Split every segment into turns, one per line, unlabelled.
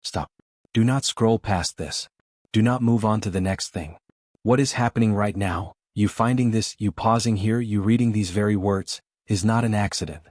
Stop. Do not scroll past this. Do not move on to the next thing. What is happening right now, you finding this, you pausing here, you reading these very words, is not an accident.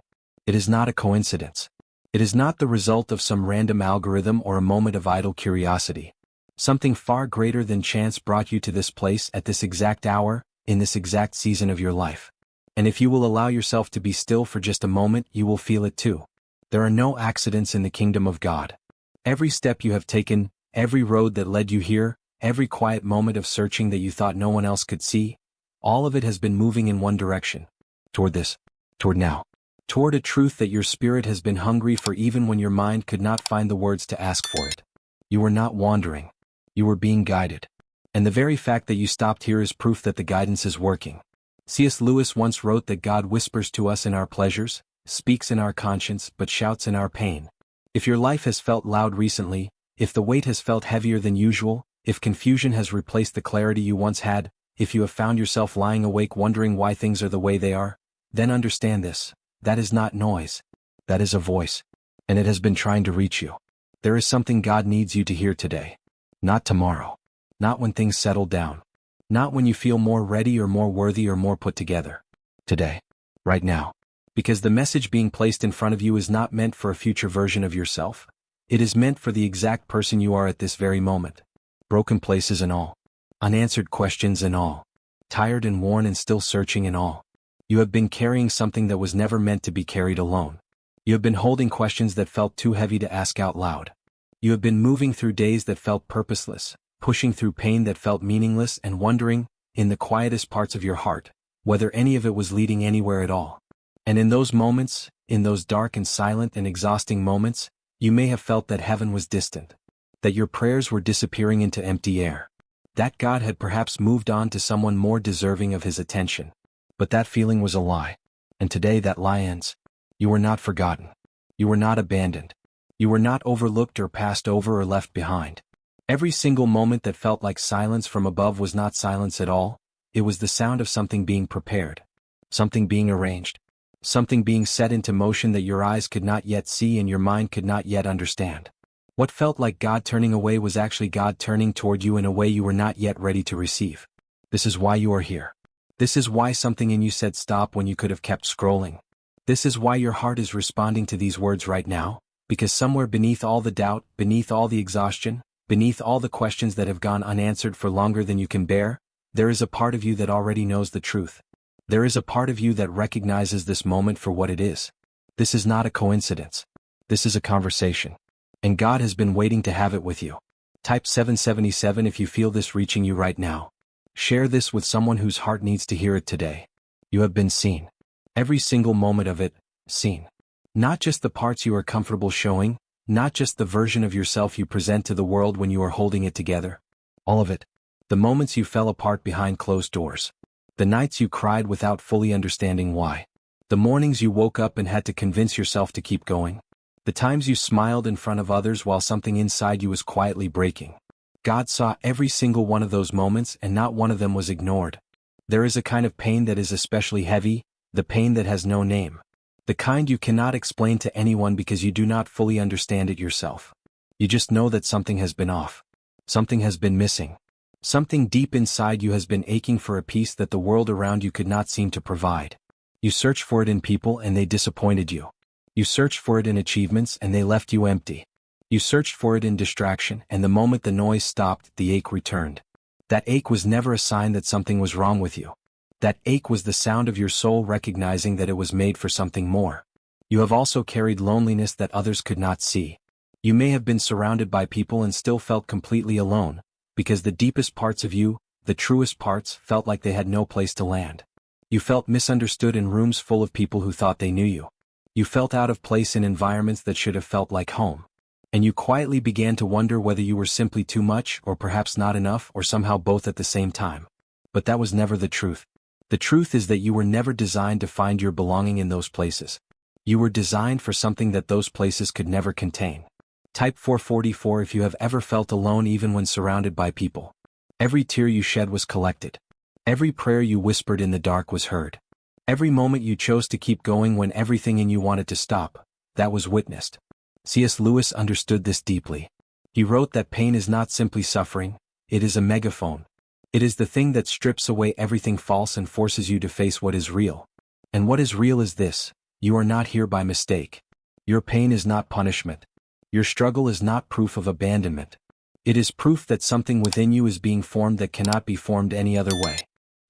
It is not a coincidence. It is not the result of some random algorithm or a moment of idle curiosity. Something far greater than chance brought you to this place at this exact hour, in this exact season of your life. And if you will allow yourself to be still for just a moment, you will feel it too. There are no accidents in the kingdom of God. Every step you have taken, every road that led you here, every quiet moment of searching that you thought no one else could see, all of it has been moving in one direction. Toward this. Toward now. Toward a truth that your spirit has been hungry for even when your mind could not find the words to ask for it. You were not wandering. You were being guided. And the very fact that you stopped here is proof that the guidance is working. C.S. Lewis once wrote that God whispers to us in our pleasures, speaks in our conscience, but shouts in our pain. If your life has felt loud recently, if the weight has felt heavier than usual, if confusion has replaced the clarity you once had, if you have found yourself lying awake wondering why things are the way they are, then understand this. That is not noise. That is a voice. And it has been trying to reach you. There is something God needs you to hear today. Not tomorrow. Not when things settle down. Not when you feel more ready or more worthy or more put together. Today. Right now. Because the message being placed in front of you is not meant for a future version of yourself. It is meant for the exact person you are at this very moment. Broken places and all. Unanswered questions and all. Tired and worn and still searching and all. You have been carrying something that was never meant to be carried alone. You have been holding questions that felt too heavy to ask out loud. You have been moving through days that felt purposeless, pushing through pain that felt meaningless and wondering, in the quietest parts of your heart, whether any of it was leading anywhere at all. And in those moments, in those dark and silent and exhausting moments, you may have felt that heaven was distant. That your prayers were disappearing into empty air. That God had perhaps moved on to someone more deserving of his attention. But that feeling was a lie. And today that lie ends. You were not forgotten. You were not abandoned. You were not overlooked or passed over or left behind. Every single moment that felt like silence from above was not silence at all. It was the sound of something being prepared. Something being arranged. Something being set into motion that your eyes could not yet see and your mind could not yet understand. What felt like God turning away was actually God turning toward you in a way you were not yet ready to receive. This is why you are here. This is why something in you said stop when you could have kept scrolling. This is why your heart is responding to these words right now, because somewhere beneath all the doubt, beneath all the exhaustion, beneath all the questions that have gone unanswered for longer than you can bear, there is a part of you that already knows the truth. There is a part of you that recognizes this moment for what it is. This is not a coincidence. This is a conversation. And God has been waiting to have it with you. Type 777 if you feel this reaching you right now. Share this with someone whose heart needs to hear it today. You have been seen. Every single moment of it, seen. Not just the parts you are comfortable showing, not just the version of yourself you present to the world when you are holding it together. All of it. The moments you fell apart behind closed doors. The nights you cried without fully understanding why. The mornings you woke up and had to convince yourself to keep going. The times you smiled in front of others while something inside you was quietly breaking. God saw every single one of those moments and not one of them was ignored. There is a kind of pain that is especially heavy, the pain that has no name. The kind you cannot explain to anyone because you do not fully understand it yourself. You just know that something has been off. Something has been missing. Something deep inside you has been aching for a piece that the world around you could not seem to provide. You searched for it in people and they disappointed you. You searched for it in achievements and they left you empty. You searched for it in distraction and the moment the noise stopped, the ache returned. That ache was never a sign that something was wrong with you. That ache was the sound of your soul recognizing that it was made for something more. You have also carried loneliness that others could not see. You may have been surrounded by people and still felt completely alone, because the deepest parts of you, the truest parts, felt like they had no place to land. You felt misunderstood in rooms full of people who thought they knew you. You felt out of place in environments that should have felt like home. And you quietly began to wonder whether you were simply too much or perhaps not enough or somehow both at the same time. But that was never the truth. The truth is that you were never designed to find your belonging in those places. You were designed for something that those places could never contain. Type 444 if you have ever felt alone even when surrounded by people. Every tear you shed was collected. Every prayer you whispered in the dark was heard. Every moment you chose to keep going when everything in you wanted to stop, that was witnessed. C.S. Lewis understood this deeply. He wrote that pain is not simply suffering, it is a megaphone. It is the thing that strips away everything false and forces you to face what is real. And what is real is this: you are not here by mistake. Your pain is not punishment. Your struggle is not proof of abandonment. It is proof that something within you is being formed that cannot be formed any other way.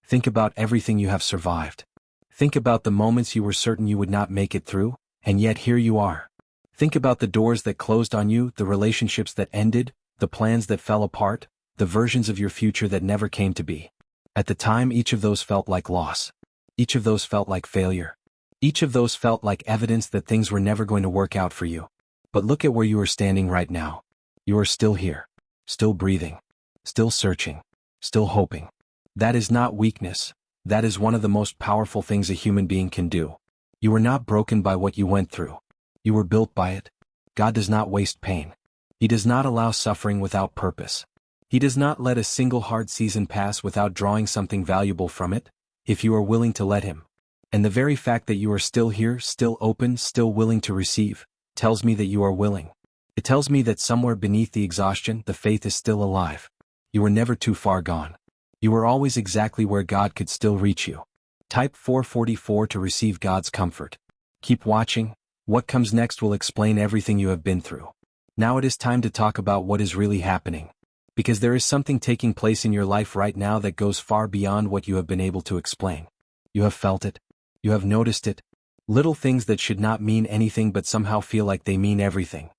Think about everything you have survived. Think about the moments you were certain you would not make it through, and yet here you are. Think about the doors that closed on you, the relationships that ended, the plans that fell apart, the versions of your future that never came to be. At the time, each of those felt like loss. Each of those felt like failure. Each of those felt like evidence that things were never going to work out for you. But look at where you are standing right now. You are still here. Still breathing. Still searching. Still hoping. That is not weakness. That is one of the most powerful things a human being can do. You were not broken by what you went through. You were built by it. God does not waste pain. He does not allow suffering without purpose. He does not let a single hard season pass without drawing something valuable from it, if you are willing to let Him. And the very fact that you are still here, still open, still willing to receive, tells me that you are willing. It tells me that somewhere beneath the exhaustion, the faith is still alive. You were never too far gone. You were always exactly where God could still reach you. Type 444 to receive God's comfort. Keep watching. What comes next will explain everything you have been through. Now it is time to talk about what is really happening. Because there is something taking place in your life right now that goes far beyond what you have been able to explain. You have felt it. You have noticed it. Little things that should not mean anything but somehow feel like they mean everything.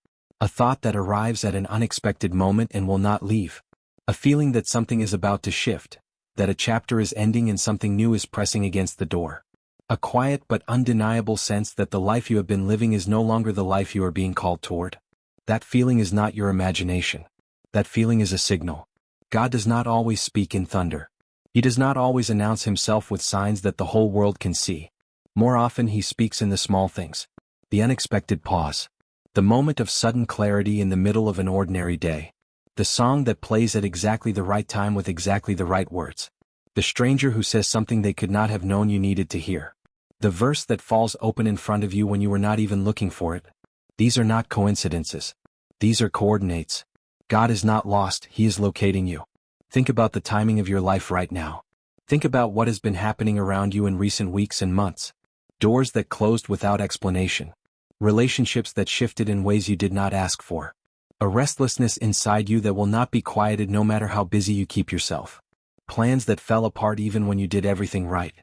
A thought that arrives at an unexpected moment and will not leave. A feeling that something is about to shift, that a chapter is ending and something new is pressing against the door. A quiet but undeniable sense that the life you have been living is no longer the life you are being called toward. That feeling is not your imagination. That feeling is a signal. God does not always speak in thunder. He does not always announce Himself with signs that the whole world can see. More often He speaks in the small things. The unexpected pause. The moment of sudden clarity in the middle of an ordinary day. The song that plays at exactly the right time with exactly the right words. The stranger who says something they could not have known you needed to hear. The verse that falls open in front of you when you were not even looking for it. These are not coincidences. These are coordinates. God is not lost, He is locating you. Think about the timing of your life right now. Think about what has been happening around you in recent weeks and months. Doors that closed without explanation. Relationships that shifted in ways you did not ask for. A restlessness inside you that will not be quieted no matter how busy you keep yourself. Plans that fell apart even when you did everything right.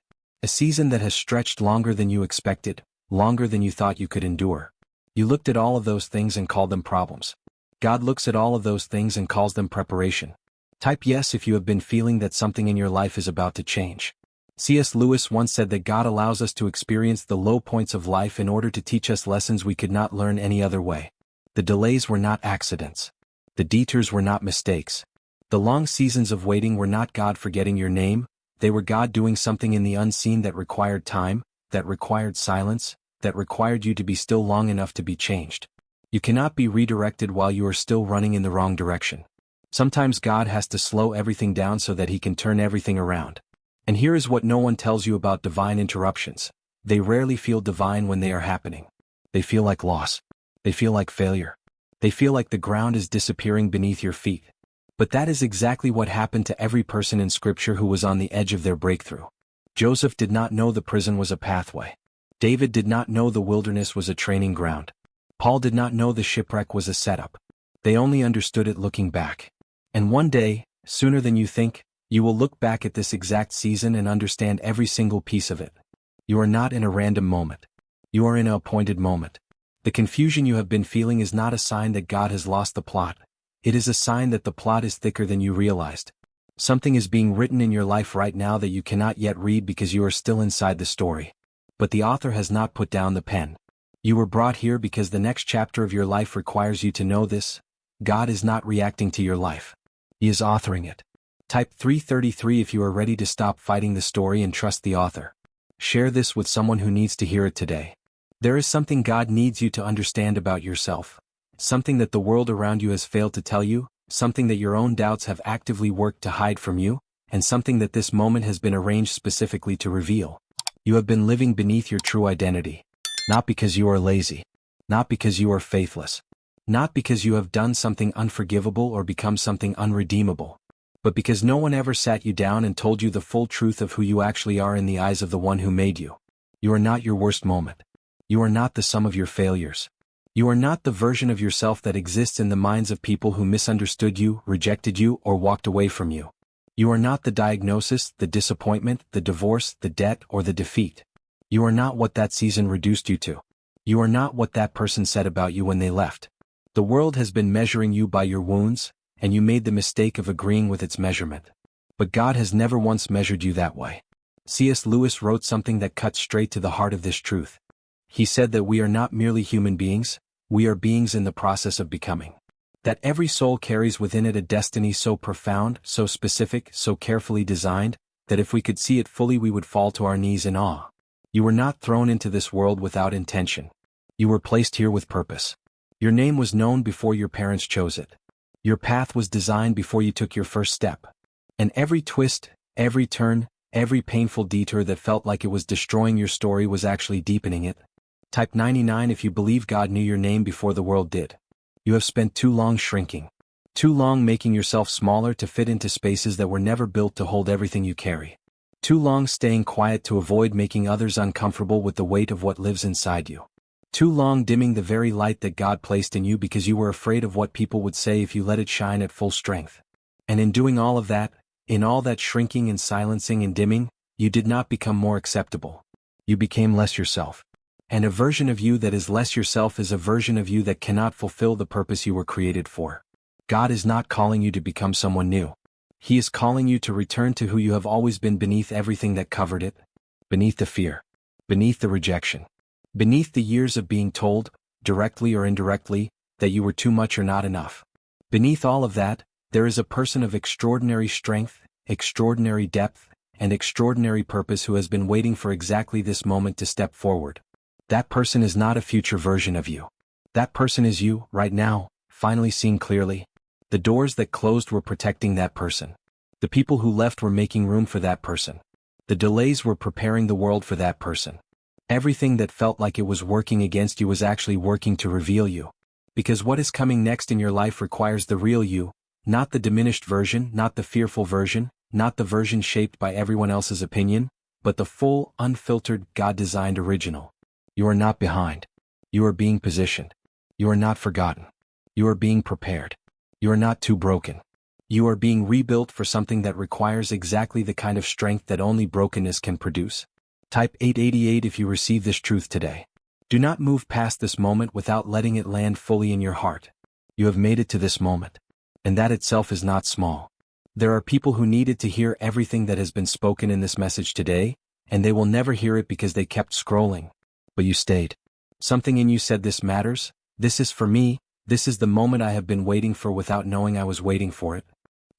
A season that has stretched longer than you expected, longer than you thought you could endure. You looked at all of those things and called them problems. God looks at all of those things and calls them preparation. Type yes if you have been feeling that something in your life is about to change. C.S. Lewis once said that God allows us to experience the low points of life in order to teach us lessons we could not learn any other way. The delays were not accidents. The detours were not mistakes. The long seasons of waiting were not God forgetting your name, they were God doing something in the unseen that required time, that required silence, that required you to be still long enough to be changed. You cannot be redirected while you are still running in the wrong direction. Sometimes God has to slow everything down so that He can turn everything around. And here is what no one tells you about divine interruptions. They rarely feel divine when they are happening. They feel like loss. They feel like failure. They feel like the ground is disappearing beneath your feet. But that is exactly what happened to every person in Scripture who was on the edge of their breakthrough. Joseph did not know the prison was a pathway. David did not know the wilderness was a training ground. Paul did not know the shipwreck was a setup. They only understood it looking back. And one day, sooner than you think, you will look back at this exact season and understand every single piece of it. You are not in a random moment. You are in an appointed moment. The confusion you have been feeling is not a sign that God has lost the plot. It is a sign that the plot is thicker than you realized. Something is being written in your life right now that you cannot yet read because you are still inside the story. But the author has not put down the pen. You were brought here because the next chapter of your life requires you to know this. God is not reacting to your life. He is authoring it. Type 333 if you are ready to stop fighting the story and trust the author. Share this with someone who needs to hear it today. There is something God needs you to understand about yourself. Something that the world around you has failed to tell you, something that your own doubts have actively worked to hide from you, and something that this moment has been arranged specifically to reveal. You have been living beneath your true identity. Not because you are lazy. Not because you are faithless. Not because you have done something unforgivable or become something unredeemable, but because no one ever sat you down and told you the full truth of who you actually are in the eyes of the one who made you. You are not your worst moment. You are not the sum of your failures. You are not the version of yourself that exists in the minds of people who misunderstood you, rejected you, or walked away from you. You are not the diagnosis, the disappointment, the divorce, the debt, or the defeat. You are not what that season reduced you to. You are not what that person said about you when they left. The world has been measuring you by your wounds, and you made the mistake of agreeing with its measurement. But God has never once measured you that way. C.S. Lewis wrote something that cuts straight to the heart of this truth. He said that we are not merely human beings, we are beings in the process of becoming. That every soul carries within it a destiny so profound, so specific, so carefully designed, that if we could see it fully we would fall to our knees in awe. You were not thrown into this world without intention. You were placed here with purpose. Your name was known before your parents chose it. Your path was designed before you took your first step. And every twist, every turn, every painful detour that felt like it was destroying your story was actually deepening it. Type 99 if you believe God knew your name before the world did. You have spent too long shrinking. Too long making yourself smaller to fit into spaces that were never built to hold everything you carry. Too long staying quiet to avoid making others uncomfortable with the weight of what lives inside you. Too long dimming the very light that God placed in you because you were afraid of what people would say if you let it shine at full strength. And in doing all of that, in all that shrinking and silencing and dimming, you did not become more acceptable. You became less yourself. And a version of you that is less yourself is a version of you that cannot fulfill the purpose you were created for. God is not calling you to become someone new. He is calling you to return to who you have always been beneath everything that covered it. Beneath the fear. Beneath the rejection. Beneath the years of being told, directly or indirectly, that you were too much or not enough. Beneath all of that, there is a person of extraordinary strength, extraordinary depth, and extraordinary purpose who has been waiting for exactly this moment to step forward. That person is not a future version of you. That person is you, right now, finally seen clearly. The doors that closed were protecting that person. The people who left were making room for that person. The delays were preparing the world for that person. Everything that felt like it was working against you was actually working to reveal you. Because what is coming next in your life requires the real you, not the diminished version, not the fearful version, not the version shaped by everyone else's opinion, but the full, unfiltered, God-designed original. You are not behind. You are being positioned. You are not forgotten. You are being prepared. You are not too broken. You are being rebuilt for something that requires exactly the kind of strength that only brokenness can produce. Type 888 if you receive this truth today. Do not move past this moment without letting it land fully in your heart. You have made it to this moment. And that itself is not small. There are people who needed to hear everything that has been spoken in this message today, and they will never hear it because they kept scrolling. But you stayed. Something in you said this matters, this is for me, this is the moment I have been waiting for without knowing I was waiting for it.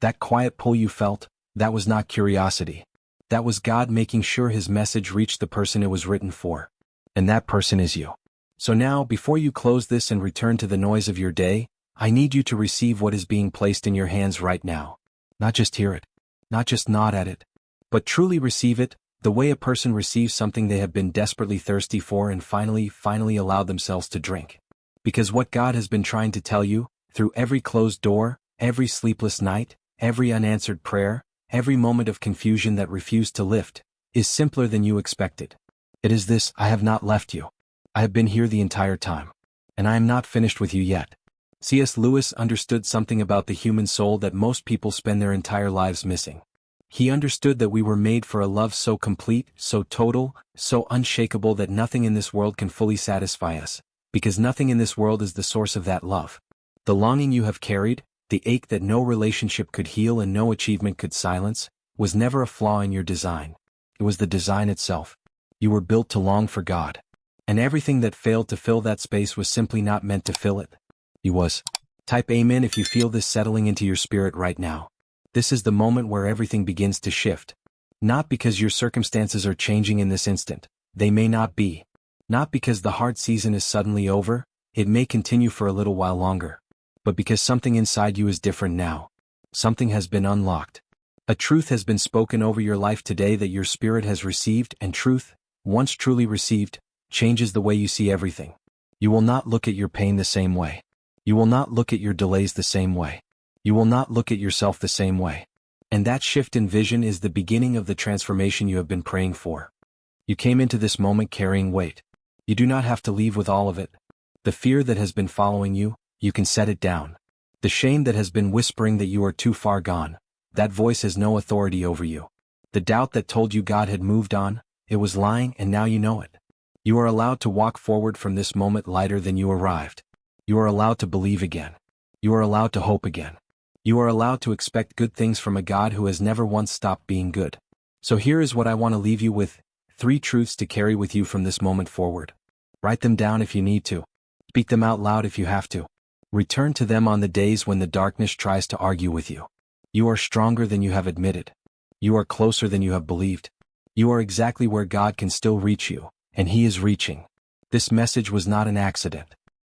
That quiet pull you felt, that was not curiosity. That was God making sure His message reached the person it was written for. And that person is you. So now, before you close this and return to the noise of your day, I need you to receive what is being placed in your hands right now. Not just hear it. Not just nod at it. But truly receive it, the way a person receives something they have been desperately thirsty for and finally allowed themselves to drink. Because what God has been trying to tell you, through every closed door, every sleepless night, every unanswered prayer, every moment of confusion that refused to lift, is simpler than you expected. It is this: I have not left you. I have been here the entire time. And I am not finished with you yet. C.S. Lewis understood something about the human soul that most people spend their entire lives missing. He understood that we were made for a love so complete, so total, so unshakable that nothing in this world can fully satisfy us, because nothing in this world is the source of that love. The longing you have carried, the ache that no relationship could heal and no achievement could silence, was never a flaw in your design. It was the design itself. You were built to long for God. And everything that failed to fill that space was simply not meant to fill it. You was. Type amen if you feel this settling into your spirit right now. This is the moment where everything begins to shift. Not because your circumstances are changing in this instant. They may not be. Not because the hard season is suddenly over, it may continue for a little while longer. But because something inside you is different now. Something has been unlocked. A truth has been spoken over your life today that your spirit has received, and truth, once truly received, changes the way you see everything. You will not look at your pain the same way. You will not look at your delays the same way. You will not look at yourself the same way. And that shift in vision is the beginning of the transformation you have been praying for. You came into this moment carrying weight. You do not have to leave with all of it. The fear that has been following you, you can set it down. The shame that has been whispering that you are too far gone, that voice has no authority over you. The doubt that told you God had moved on, it was lying and now you know it. You are allowed to walk forward from this moment lighter than you arrived. You are allowed to believe again. You are allowed to hope again. You are allowed to expect good things from a God who has never once stopped being good. So here is what I want to leave you with, 3 truths to carry with you from this moment forward. Write them down if you need to. Speak them out loud if you have to. Return to them on the days when the darkness tries to argue with you. You are stronger than you have admitted. You are closer than you have believed. You are exactly where God can still reach you, and He is reaching. This message was not an accident.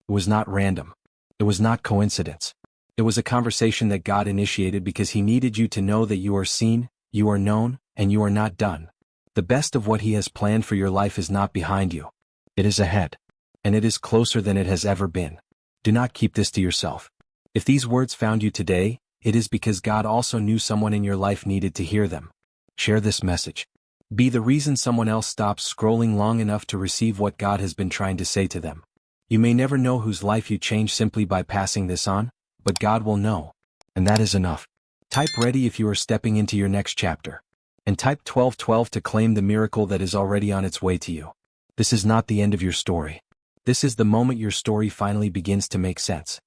It was not random. It was not coincidence. It was a conversation that God initiated because He needed you to know that you are seen, you are known, and you are not done. The best of what He has planned for your life is not behind you. It is ahead. And it is closer than it has ever been. Do not keep this to yourself. If these words found you today, it is because God also knew someone in your life needed to hear them. Share this message. Be the reason someone else stops scrolling long enough to receive what God has been trying to say to them. You may never know whose life you change simply by passing this on, but God will know. And that is enough. Type ready if you are stepping into your next chapter. And type 1212 to claim the miracle that is already on its way to you. This is not the end of your story. This is the moment your story finally begins to make sense.